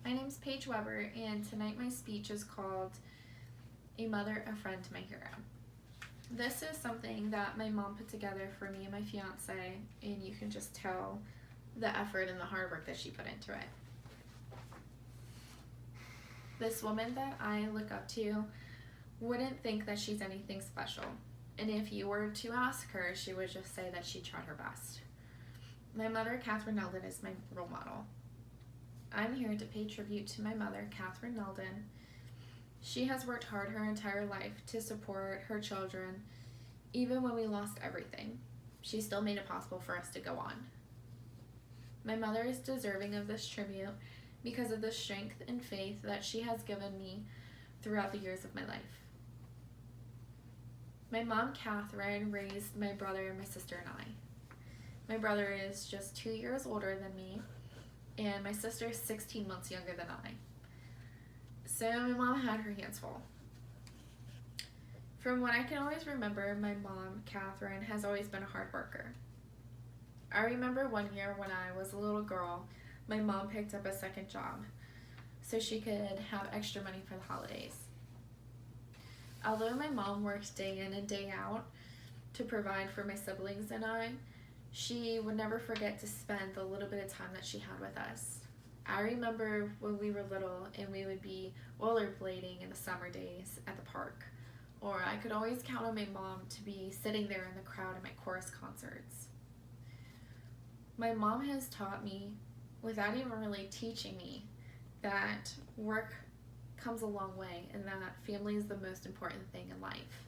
My name's Paige Weber, and tonight my speech is called A Mother, a Friend, My Hero. This is something that my mom put together for me and my fiance, and you can just tell the effort and the hard work that she put into it. This woman that I look up to wouldn't think that she's anything special, and if you were to ask her, she would just say that she tried her best. My mother, Catherine Nelden, is my role model. I'm here to pay tribute to my mother, Catherine Nelden. She has worked hard her entire life to support her children. Even when we lost everything, she still made it possible for us to go on. My mother is deserving of this tribute because of the strength and faith that she has given me throughout the years of my life. My mom, Catherine, raised my brother, my sister, and I. My brother is just 2 years older than me, and my sister is 16 months younger than I. So my mom had her hands full. From what I can always remember, my mom, Catherine, has always been a hard worker. I remember one year when I was a little girl, my mom picked up a second job so she could have extra money for the holidays. Although my mom worked day in and day out to provide for my siblings and I, she would never forget to spend the little bit of time that she had with us. I remember when we were little and we would be rollerblading in the summer days at the park, or I could always count on my mom to be sitting there in the crowd at my chorus concerts. My mom has taught me, without even really teaching me, that work comes a long way and that family is the most important thing in life.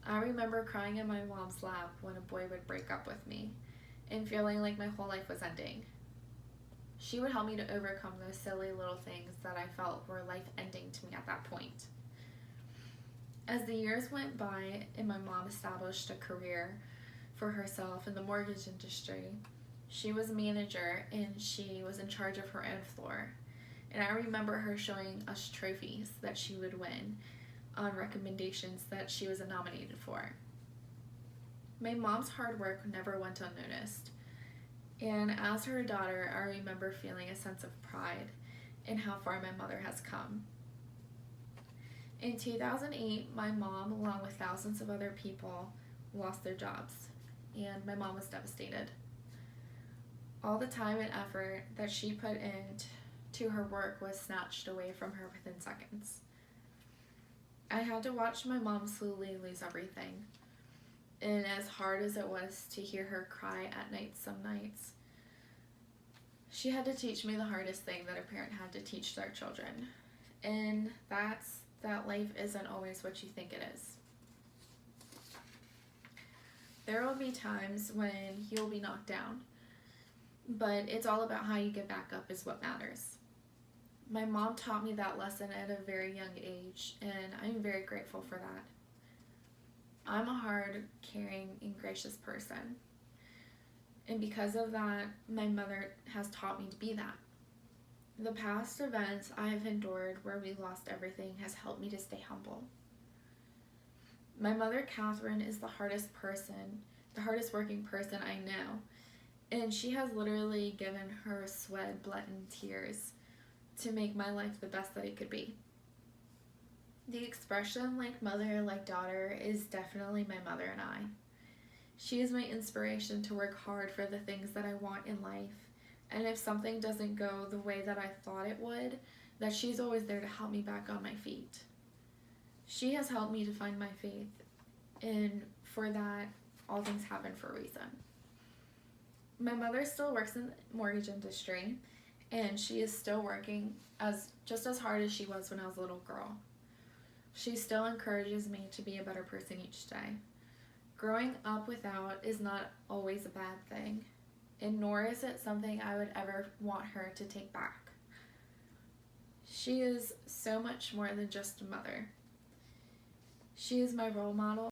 I remember crying in my mom's lap when a boy would break up with me and feeling like my whole life was ending. She would help me to overcome those silly little things that I felt were life-ending to me at that point. As the years went by and my mom established a career for herself in the mortgage industry, she was a manager and she was in charge of her own floor. And I remember her showing us trophies that she would win on recommendations that she was nominated for. My mom's hard work never went unnoticed. And as her daughter, I remember feeling a sense of pride in how far my mother has come. In 2008, my mom, along with thousands of other people, lost their jobs, and my mom was devastated. All the time and effort that she put into her work was snatched away from her within seconds. I had to watch my mom slowly lose everything. And as hard as it was to hear her cry at night some nights, she had to teach me the hardest thing that a parent had to teach their children. And that's that life isn't always what you think it is. There will be times when you'll be knocked down, but it's all about how you get back up is what matters. My mom taught me that lesson at a very young age, and I'm very grateful for that. I'm a hard, caring, and gracious person. And because of that, my mother has taught me to be that. The past events I have endured where we lost everything has helped me to stay humble. My mother, Catherine, is the hardest working person I know. And she has literally given her sweat, blood, and tears to make my life the best that it could be. The expression like mother, like daughter is definitely my mother and I. She is my inspiration to work hard for the things that I want in life. And if something doesn't go the way that I thought it would, that she's always there to help me back on my feet. She has helped me to find my faith, and for that, all things happen for a reason. My mother still works in the mortgage industry, and she is still working just as hard as she was when I was a little girl. She still encourages me to be a better person each day. Growing up without is not always a bad thing, and nor is it something I would ever want her to take back. She is so much more than just a mother. She is my role model.